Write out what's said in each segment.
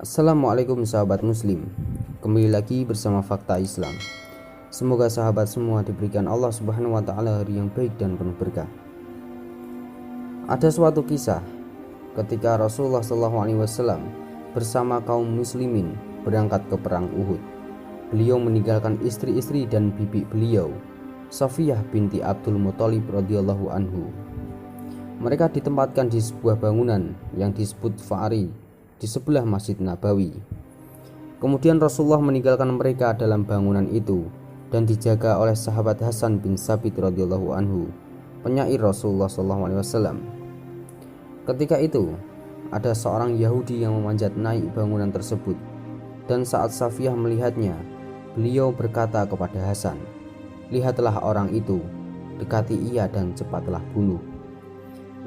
Assalamualaikum sahabat muslim. Kembali lagi bersama Fakta Islam. Semoga sahabat semua diberikan Allah Subhanahu wa taala hari yang baik dan penuh berkah. Ada suatu kisah ketika Rasulullah SAW bersama kaum muslimin berangkat ke perang Uhud. Beliau meninggalkan istri-istri dan bibi beliau, Safiyah binti Abdul Muthalib radhiyallahu anhu. Mereka ditempatkan di sebuah bangunan yang disebut Fa'ri di sebelah Masjid Nabawi. Kemudian Rasulullah meninggalkan mereka dalam bangunan itu dan dijaga oleh sahabat Hasan bin Sabit radhiyallahu anhu, penyair Rasulullah SAW. Ketika itu ada seorang Yahudi yang memanjat naik bangunan tersebut, dan saat Safiyah melihatnya, beliau berkata kepada Hasan, "Lihatlah orang itu, dekati ia dan cepatlah bunuh."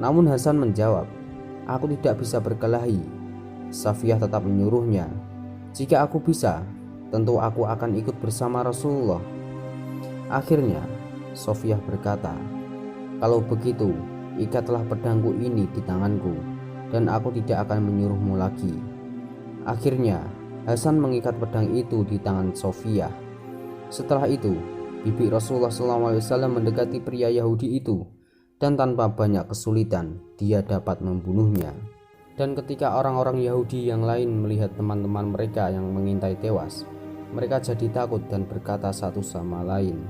Namun Hasan menjawab, "Aku tidak bisa berkelahi." Safiyah tetap menyuruhnya, "Jika aku bisa, tentu aku akan ikut bersama Rasulullah." Akhirnya Safiyah berkata, "Kalau begitu, ikatlah pedangku ini di tanganku, dan aku tidak akan menyuruhmu lagi." Akhirnya Hasan mengikat pedang itu di tangan Safiyah. Setelah itu, bibi Rasulullah SAW mendekati pria Yahudi itu, dan tanpa banyak kesulitan dia dapat membunuhnya. Dan ketika orang-orang Yahudi yang lain melihat teman-teman mereka yang mengintai tewas, mereka jadi takut dan berkata satu sama lain,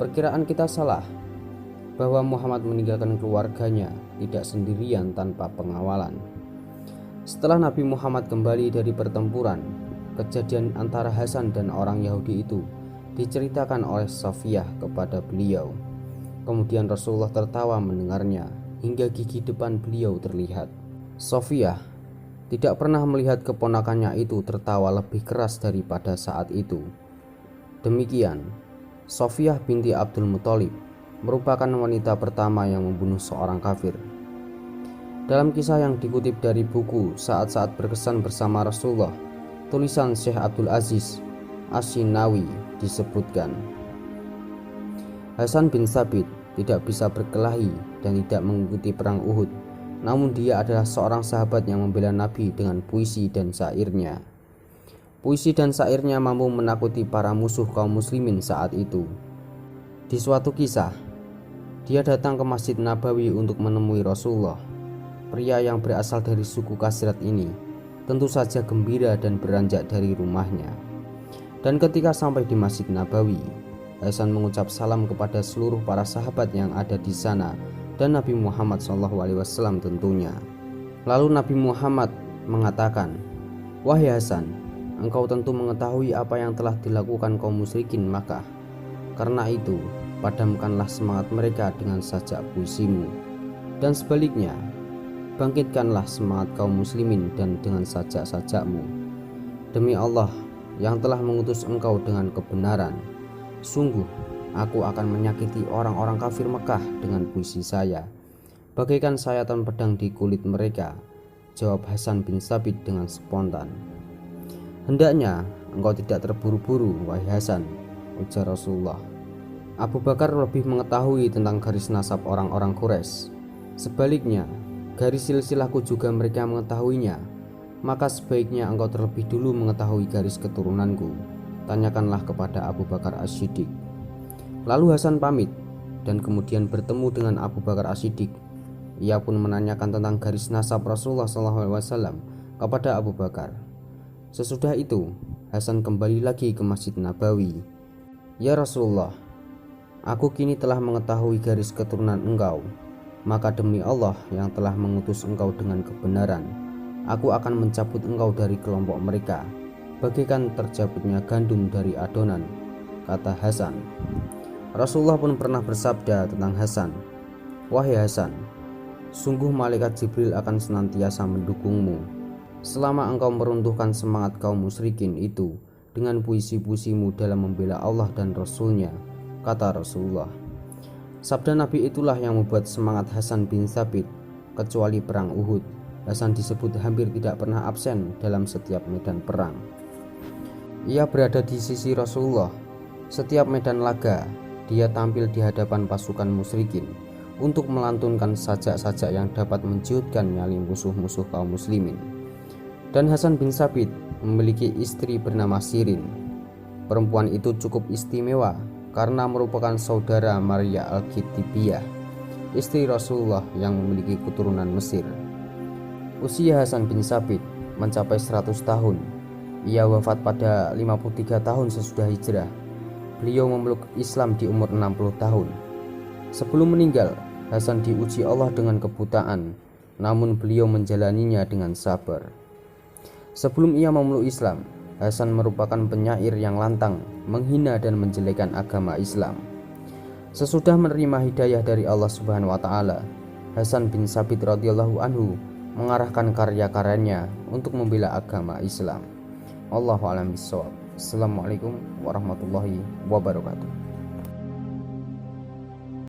"Perkiraan kita salah, bahwa Muhammad meninggalkan keluarganya tidak sendirian tanpa pengawalan." Setelah Nabi Muhammad kembali dari pertempuran, kejadian antara Hasan dan orang Yahudi itu diceritakan oleh Safiyah kepada beliau. Kemudian Rasulullah tertawa mendengarnya hingga gigi depan beliau terlihat. Safiyah tidak pernah melihat keponakannya itu tertawa lebih keras daripada saat itu. Demikian, Safiyah binti Abdul Muthalib merupakan wanita pertama yang membunuh seorang kafir. Dalam kisah yang dikutip dari buku Saat-saat Berkesan Bersama Rasulullah, tulisan Syekh Abdul Aziz Asyinawi, disebutkan, Hasan bin Sabit tidak bisa berkelahi dan tidak mengikuti perang Uhud. Namun dia adalah seorang sahabat yang membela Nabi dengan puisi dan syairnya. Puisi dan syairnya mampu menakuti para musuh kaum muslimin saat itu. Di suatu kisah, dia datang ke Masjid Nabawi untuk menemui Rasulullah. Pria yang berasal dari suku Khazraj ini tentu saja gembira dan beranjak dari rumahnya. Dan ketika sampai di Masjid Nabawi, Hasan mengucap salam kepada seluruh para sahabat yang ada di sana dan Nabi Muhammad SAW tentunya. Lalu Nabi Muhammad mengatakan, "Wahai Hasan, engkau tentu mengetahui apa yang telah dilakukan kaum musyrikin Makkah. Karena itu, padamkanlah semangat mereka dengan sajak puisimu. Dan sebaliknya, bangkitkanlah semangat kaum muslimin dan dengan sajak-sajakmu. Demi Allah yang telah mengutus engkau dengan kebenaran, sungguh aku akan menyakiti orang-orang kafir Mekah dengan puisi saya, bagaikan sayatan pedang di kulit mereka," jawab Hasan bin Sabit dengan spontan. "Hendaknya engkau tidak terburu-buru, wahai Hasan," ujar Rasulullah. "Abu Bakar lebih mengetahui tentang garis nasab orang-orang Quraisy. Sebaliknya, garis silsilahku juga mereka mengetahuinya. Maka sebaiknya engkau terlebih dulu mengetahui garis keturunanku. Tanyakanlah kepada Abu Bakar As-Siddiq." Lalu Hasan pamit dan kemudian bertemu dengan Abu Bakar As-Siddiq. Ia pun menanyakan tentang garis nasab Rasulullah SAW kepada Abu Bakar. Sesudah itu, Hasan kembali lagi ke Masjid Nabawi. "Ya Rasulullah, aku kini telah mengetahui garis keturunan engkau. Maka demi Allah yang telah mengutus engkau dengan kebenaran, aku akan mencabut engkau dari kelompok mereka, bagaikan tercabutnya gandum dari adonan," kata Hasan. Rasulullah pun pernah bersabda tentang Hasan, "Wahai Hasan, sungguh malaikat Jibril akan senantiasa mendukungmu selama engkau meruntuhkan semangat kaum musyrikin itu dengan puisi-puisimu dalam membela Allah dan Rasulnya," kata Rasulullah. Sabda Nabi itulah yang membuat semangat Hasan bin Sabit. Kecuali perang Uhud, Hasan disebut hampir tidak pernah absen dalam setiap medan perang. Ia berada di sisi Rasulullah. Setiap medan laga, dia tampil di hadapan pasukan musyrikin untuk melantunkan sajak-sajak yang dapat menciutkan nyali musuh-musuh kaum muslimin. Dan Hasan bin Tsabit memiliki istri bernama Sirin. Perempuan itu cukup istimewa karena merupakan saudara Maria Al-Kittibiyah, istri Rasulullah yang memiliki keturunan Mesir. Usia Hasan bin Tsabit mencapai 100 tahun. Ia wafat pada 53 tahun sesudah hijrah. Beliau memeluk Islam di umur 60 tahun. Sebelum meninggal, Hasan diuji Allah dengan kebutaan, namun beliau menjalaninya dengan sabar. Sebelum ia memeluk Islam, Hasan merupakan penyair yang lantang, menghina dan menjelekan agama Islam. Sesudah menerima hidayah dari Allah Subhanahu wa taala, Hasan bin Tsabit radhiyallahu anhu mengarahkan karya-karyanya untuk membela agama Islam. Allahu a'lam bishawab. Assalamualaikum warahmatullahi wabarakatuh.